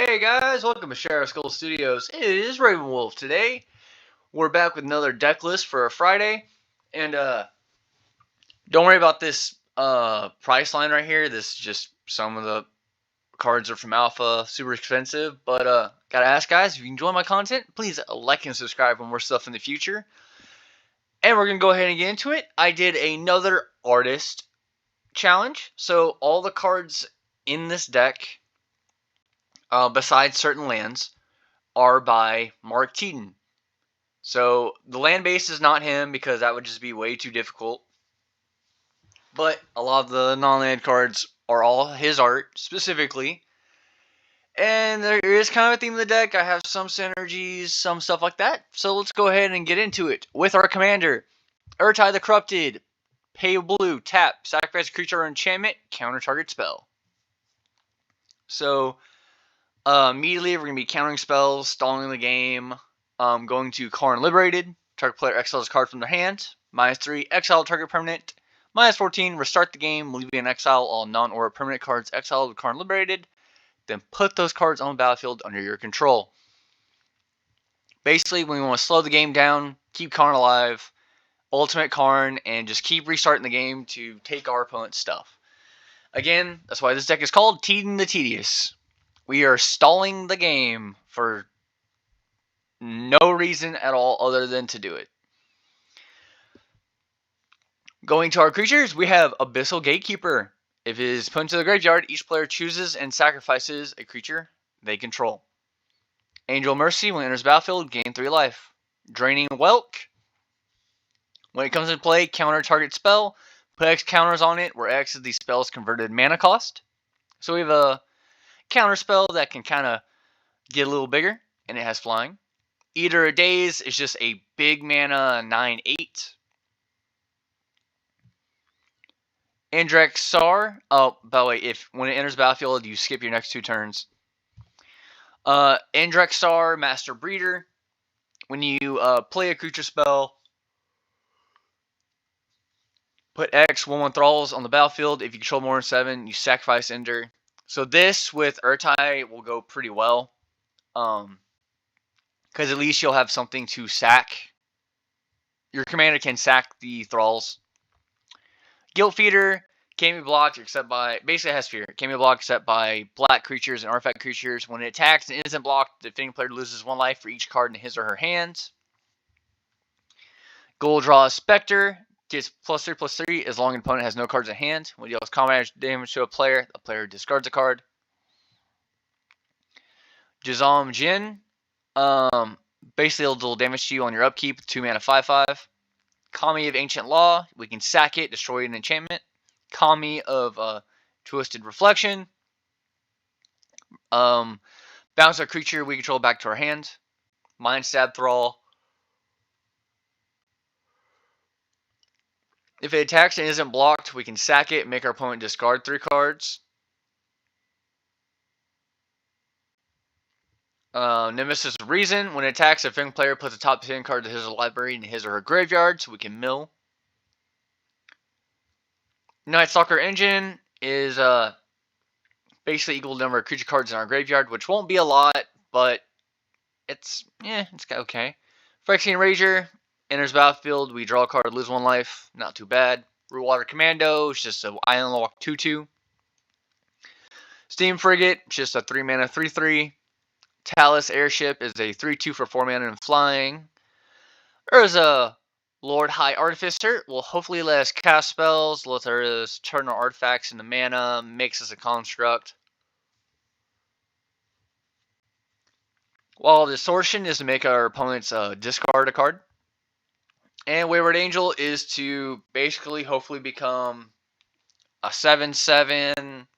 Hey guys, welcome to Sheriff Skull Studios. It is Raven Wolf. Today, we're back with another deck list for a Friday. And don't worry about this price line right here. This is just some of the cards are from Alpha, super expensive. But gotta ask guys, if you enjoy my content, please like and subscribe for more stuff in the future. And we're gonna go ahead and get into it. I did another artist challenge. So all the cards in this deck, besides certain lands, are by Mark Tedin. So the land base is not him because that would just be way too difficult. But a lot of the non-land cards are all his art specifically. And there is kind of a theme of the deck. I have some synergies, some stuff like that. So let's go ahead and get into it with our commander. Urtai the Corrupted. Pay blue, tap, sacrifice a creature or enchantment, counter target spell. So immediately we're going to be countering spells, stalling the game, going to Karn Liberated. Target player exiles a card from their hand. -3, exile target permanent. -14, restart the game, leaving in exile all non-aura permanent cards exiled with Karn Liberated. Then put those cards on the battlefield under your control. Basically, when we want to slow the game down, keep Karn alive, ultimate Karn, and just keep restarting the game to take our opponent's stuff. Again, that's why this deck is called Tedin the Tedious. We are stalling the game for no reason at all other than to do it. Going to our creatures, we have Abyssal Gatekeeper. If it is put into the graveyard, each player chooses and sacrifices a creature they control. Angel Mercy, when it enters battlefield, gain 3 life. Draining Whelk. When it comes into play, counter target spell. Put X counters on it, where X is the spell's converted mana cost. So we have a counter spell that can kind of get a little bigger, and it has flying. Eater of Days is just a big mana 9/8. Andrex Sar. Oh, by the way, if when it enters battlefield, you skip your next 2 turns. Andrex Sar, Master Breeder. When you play a creature spell, put X 1/1 thralls on the battlefield. If you control more than 7, you sacrifice Ender. So this with Urtai will go pretty well. Because at least you'll have something to sack. Your commander can sack the thralls. Guilt Feeder can't be blocked except by, basically it has fear. Can't be blocked except by black creatures and artifact creatures. When it attacks and isn't blocked, the defending player loses 1 life for each card in his or her hands. Goldraw Spectre gets +3/+3 as long as an opponent has no cards in hand. When it deals combat damage to a player, the player discards a card. Jazam Jin. Basically it'll deal damage to you on your upkeep with 2 mana 5/5. Kami of Ancient Law, we can sack it, destroy an enchantment. Kami of Twisted Reflection. Bounce a creature we control back to our hand. Mind Stab Thrall. If it attacks and isn't blocked, we can sack it and make our opponent discard 3 cards. Nemesis of Reason. When it attacks, a defending player puts a top 10 card to his library in his or her graveyard, so we can mill. Night Stalker Engine is basically equal number of creature cards in our graveyard, which won't be a lot, but it's okay. Phyrexian Rager enters battlefield, we draw a card, lose 1 life, not too bad. Rootwater Commando is just an island lock 2/2. Steam Frigate, just a 3 mana 3/3. Talus Airship is a 3/2 for 4 mana and flying. Urza Lord High Artificer will hopefully let us cast spells, let us turn our artifacts into mana, makes us a construct. While Distortion is to make our opponents discard a card. And Wayward Angel is to basically hopefully become a 7/7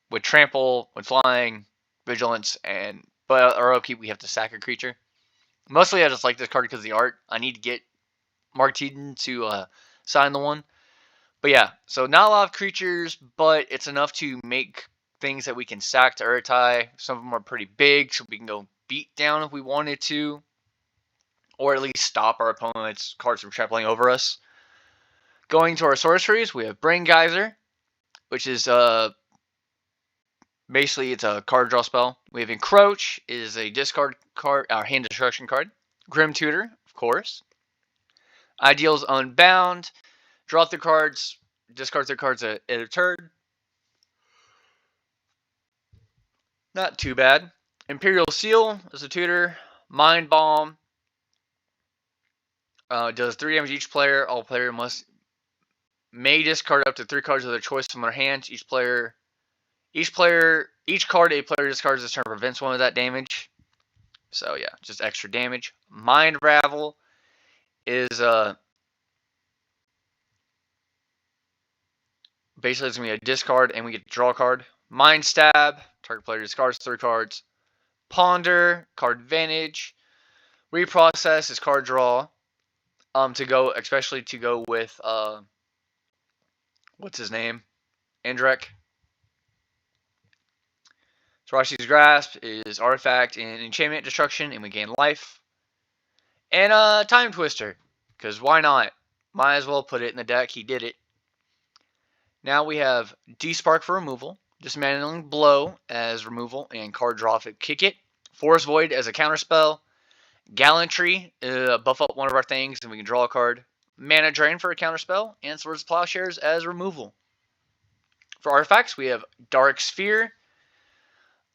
with trample, with flying, vigilance, but our upkeep we have to sack a creature. Mostly I just like this card because of the art. I need to get Mark Tedin to sign the one. But yeah, so not a lot of creatures, but it's enough to make things that we can sack to Urtai. Some of them are pretty big, so we can go beat down if we wanted to. Or at least stop our opponent's cards from trampling over us. Going to our sorceries, we have Brain Geyser, which is Basically, it's a card draw spell. We have Encroach, is a discard card, our hand destruction card. Grim Tutor, of course. Ideal's Unbound. Draw 3 cards, discard 3 cards at a turn. Not too bad. Imperial Seal is a tutor. Mind Bomb does 3 damage each player. All player may discard up to 3 cards of their choice from their hands. Each card a player discards this turn prevents 1 of that damage. So yeah, just extra damage. Mind Ravel is basically it's gonna be a discard and we get to draw a card. Mind Stab, target player discards 3 cards. Ponder, card advantage. Reprocess is card draw. Especially to go with what's his name? Andrek. Tarashi's Grasp is artifact and enchantment destruction, and we gain life. And Time Twister, because why not? Might as well put it in the deck. He did it. Now we have Despark for removal, Dismantling Blow as removal, and card draw if it kick it. Force Void as a counterspell. Gallantry, buff up one of our things and we can draw a card. Mana Drain for a counterspell, and Swords of Plowshares as removal. For artifacts, we have Dark Sphere.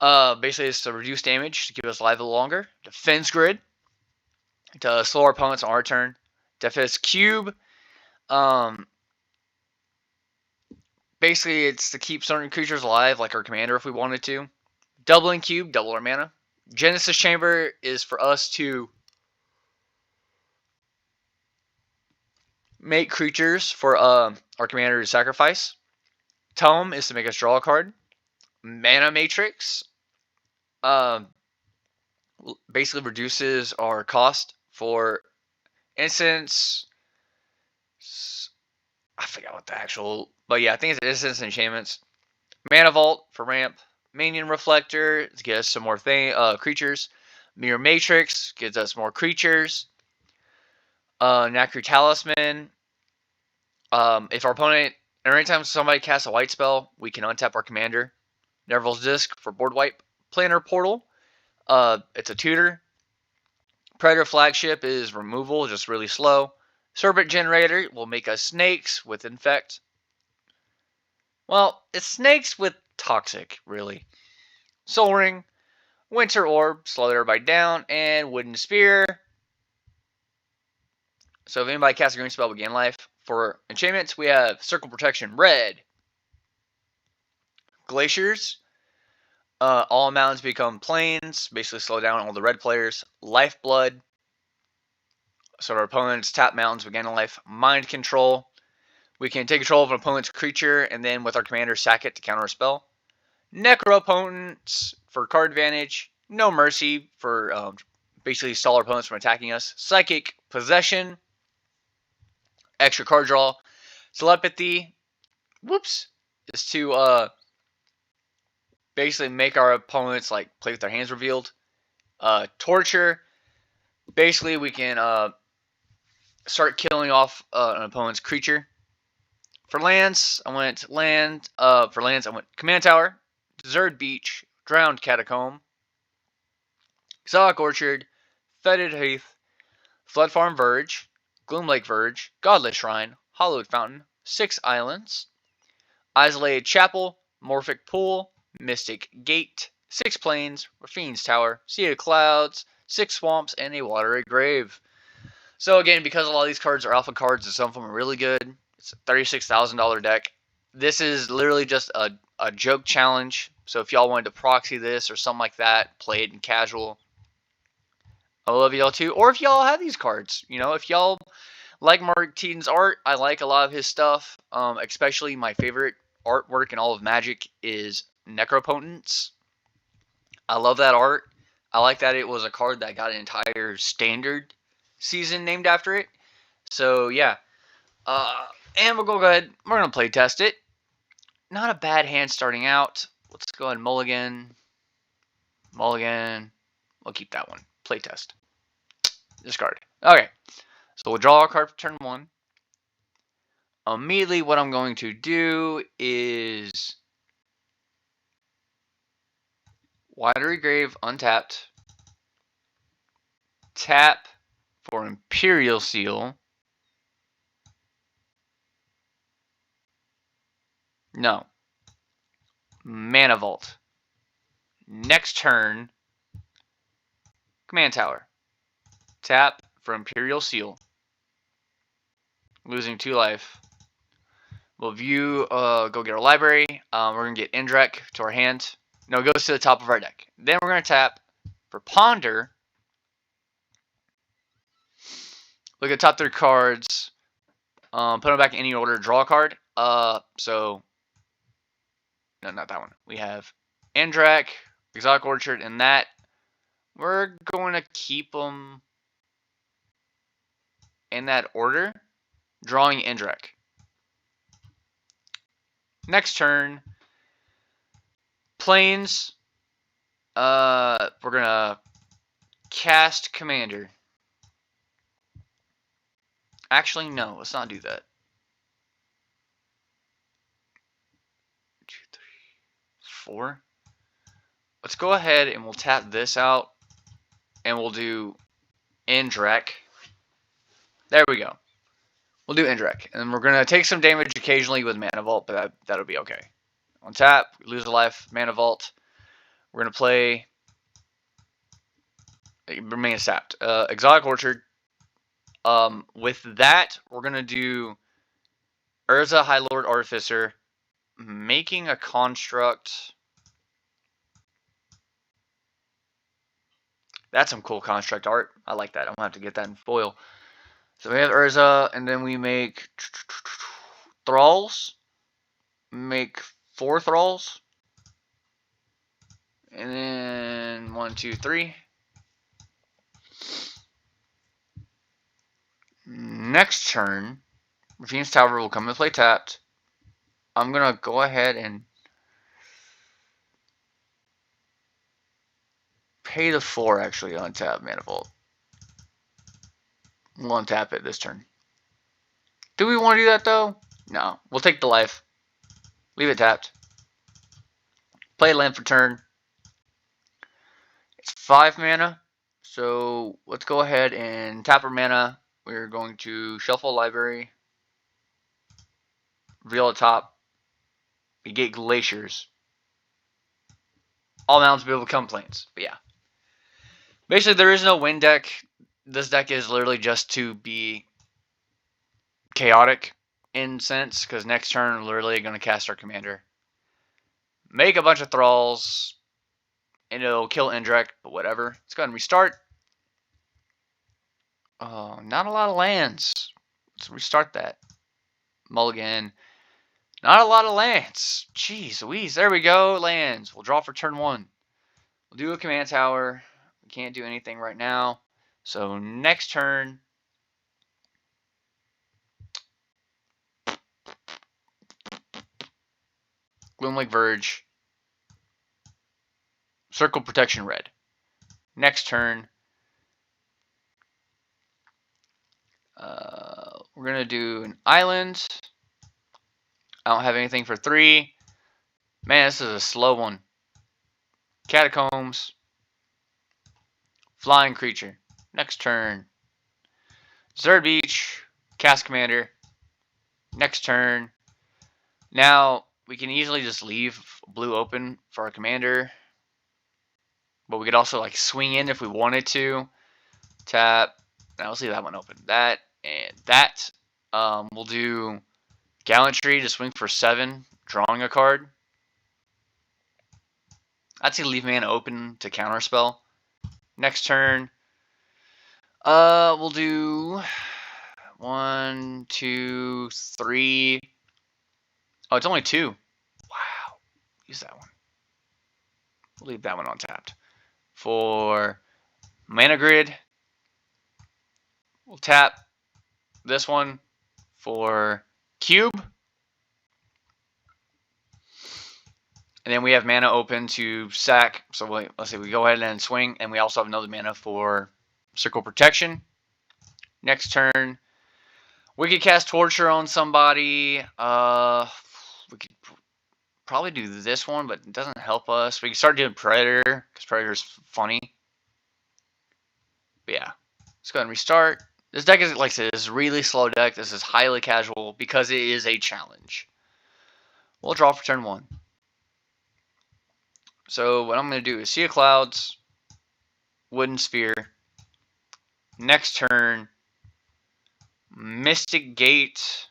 Basically, it's to reduce damage to keep us alive a little longer. Defense Grid to slow our opponents on our turn. Defense Cube. Basically, it's to keep certain creatures alive, like our commander if we wanted to. Doubling Cube, double our mana. Genesis Chamber is for us to make creatures for our commander to sacrifice. Tome is to make us draw a card. Mana Matrix basically reduces our cost for instance. I forgot what the actual, but yeah, I think it's instance enchantments. Mana Vault for ramp. Minion Reflector to get us some more creatures. Mirror Matrix gives us more creatures. Nakri Talisman. If our opponent, or anytime somebody casts a white spell, we can untap our commander. Nerval's Disc for board wipe. Planar Portal. It's a tutor. Predator Flagship is removal, just really slow. Serpent Generator will make us snakes with Infect. Well, it's snakes with Toxic, really. Soul Ring, Winter Orb, slow everybody down, and Wooden Spear. So if anybody casts a green spell, we gain life. For enchantments, we have Circle Protection Red. Glaciers. All mountains become plains, basically slow down all the red players. Lifeblood. So our opponents tap mountains, we gain a life. Mind Control. We can take control of an opponent's creature, and then with our commander, sack it to counter a spell. Necropotence for card advantage. No Mercy for basically stall our opponents from attacking us. Psychic Possession. Extra card draw. Telepathy. Is to basically make our opponents like play with their hands revealed. Torture. Basically, we can start killing off an opponent's creature. For lands, I went Command Tower, Deserted Beach, Drowned Catacomb, Exotic Orchard, Fetid Heath, Flood Farm Verge, Gloomlake Verge, Godless Shrine, Hallowed Fountain, 6 Islands, Isolated Chapel, Morphic Pool, Mystic Gate, 6 Plains, Raffine's Tower, Sea of Clouds, 6 Swamps, and a Watery Grave. So again, because a lot of these cards are alpha cards and some of them are really good, it's a $36,000 deck. This is literally just a joke challenge. So if y'all wanted to proxy this or something like that, play it in casual, I love y'all too. Or if y'all have these cards, if y'all like Mark Tedin's art, I like a lot of his stuff. Especially my favorite artwork in all of Magic is Necropotence. I love that art. I like that it was a card that got an entire standard season named after it. So yeah. And we'll go ahead. We're going to play test it. Not a bad hand starting out. Let's go ahead and mulligan. Mulligan. We'll keep that one. Play test. Discard. Okay. So we'll draw our card for turn 1. Immediately what I'm going to do is Watery Grave untapped. Tap for Imperial Seal. No. Mana Vault. Next turn, Command Tower. Tap for Imperial Seal. Losing 2 life. We'll view, go get our library. We're going to get Indrek to our hand. No, it goes to the top of our deck. Then we're going to tap for Ponder. Look at the top 3 cards. Put them back in any order. Draw a card. No, not that one. We have Indrek, Exotic Orchard, and that. We're going to keep them in that order. Drawing Indrek. Next turn, Plains. We're gonna cast Commander. Actually, no, let's not do that. 2, 3, 4. Let's go ahead and we'll tap this out, and we'll do Indrek. There we go. We'll do Indrek, and we're gonna take some damage occasionally with Mana Vault, but that'll be okay. On tap, lose a life, Mana Vault. We're gonna play. Remain tapped. Exotic Orchard. With that, we're gonna do Urza, High Lord Artificer, making a construct. That's some cool construct art. I like that. I'm gonna have to get that in foil. So we have Urza, and then we make Thralls. Make 4 Thralls. And then 1, 2, 3. Next turn, Raeven's Tower will come and play tapped. I'm going to go ahead and pay the 4 actually on tap Mana Vault. We'll untap it this turn. Do we want to do that though? No. We'll take the life. Leave it tapped. Play land for turn. It's 5 mana. So let's go ahead and tap our mana. We're going to shuffle library. Reveal the top. We get Glaciers. All mountains will become plains. But yeah. Basically, there is no win deck. This deck is literally just to be chaotic in sense, because next turn we're literally going to cast our commander. Make a bunch of Thralls, and it'll kill Indrek, but whatever. Let's go ahead and restart. Oh, not a lot of lands. Let's restart that. Mulligan. Not a lot of lands. Jeez Louise. There we go. Lands. We'll draw for turn 1. We'll do a command tower. We can't do anything right now. So next turn. Gloomlake Verge. Circle Protection red. Next turn. We're going to do an island. I don't have anything for 3. Man, this is a slow one. Catacombs. Flying creature. Next turn. Desert Beach. Cast Commander. Next turn. Now, we can easily just leave blue open for our commander. But we could also like swing in if we wanted to. Tap. Now let's leave that one open. That and that. We'll do Gallantry to swing for 7, drawing a card. I'd say leave mana open to counterspell. Next turn. We'll do 1, 2, 3. Oh, it's only 2. Wow. Use that one. We'll leave that one untapped. For Mana Grid, we'll tap this one for Cube. And then we have mana open to sack. So let's say we go ahead and swing. And we also have another mana for Circle Protection. Next turn, we could cast Torture on somebody. We could probably do this one, but it doesn't help us. We can start doing Predator, because Predator's funny. But yeah, let's go ahead and restart. This deck is, like I said, is a really slow deck. This is highly casual because it is a challenge. We'll draw for turn 1. So what I'm going to do is Sea of Clouds, Wooden Sphere. Next turn, Mystic Gate.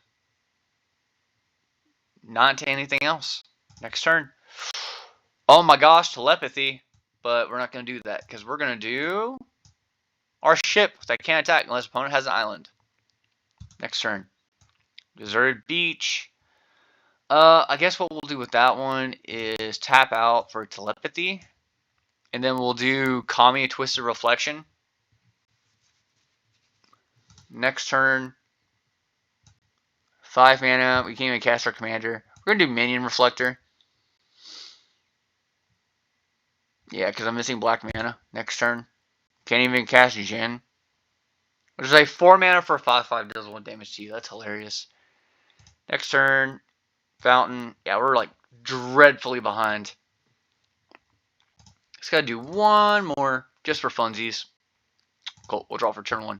Not to anything else. Next turn. Oh my gosh, Telepathy. But we're not going to do that because we're going to do our ship that can't attack unless opponent has an island. Next turn. Deserted Beach. I guess what we'll do with that one is tap out for Telepathy. And then we'll do Kami Twisted Reflection. Next turn. 5 mana. We can't even cast our commander. We're going to do Minion Reflector. Yeah, because I'm missing black mana. Next turn. Can't even cast Jin. Which is like 4 mana for 5/5 does 1 damage to you. That's hilarious. Next turn. Fountain. Yeah, we're like dreadfully behind. Just gotta do one more just for funsies. Cool. We'll draw for turn 1.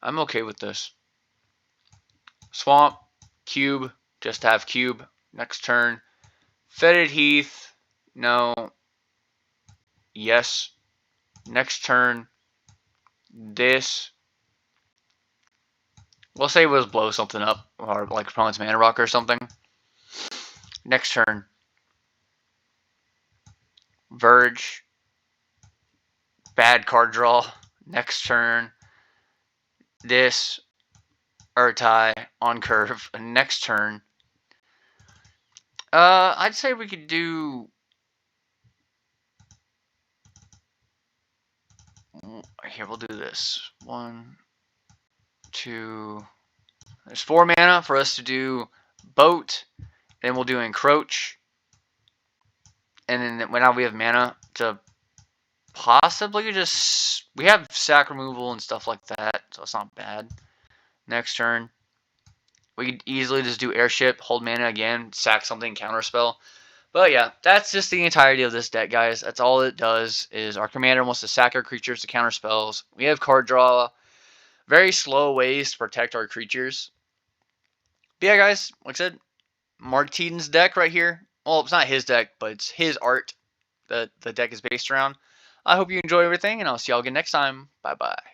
I'm okay with this. Swamp. Cube. Just have cube. Next turn. Fetid Heath. No. Yes. Next turn. This. We'll say we'll blow something up. Or like opponent's Mana Rock or something. Next turn. Verge. Bad card draw. Next turn. This. Urtai on curve. Next turn. I'd say we could do. Here, we'll do this. 1, 2. There's 4 mana for us to do Boat. Then we'll do Encroach. And then now we have mana to possibly just. We have sack removal and stuff like that, so it's not bad. Next turn. We could easily just do Airship, hold mana again, sack something, counterspell. But yeah, that's just the entirety of this deck, guys. That's all it does, is our commander wants to sack our creatures to counter spells. We have card draw. Very slow ways to protect our creatures. But yeah, guys, like I said, Mark Tedin's deck right here. Well, it's not his deck, but it's his art that the deck is based around. I hope you enjoy everything, and I'll see y'all again next time. Bye-bye.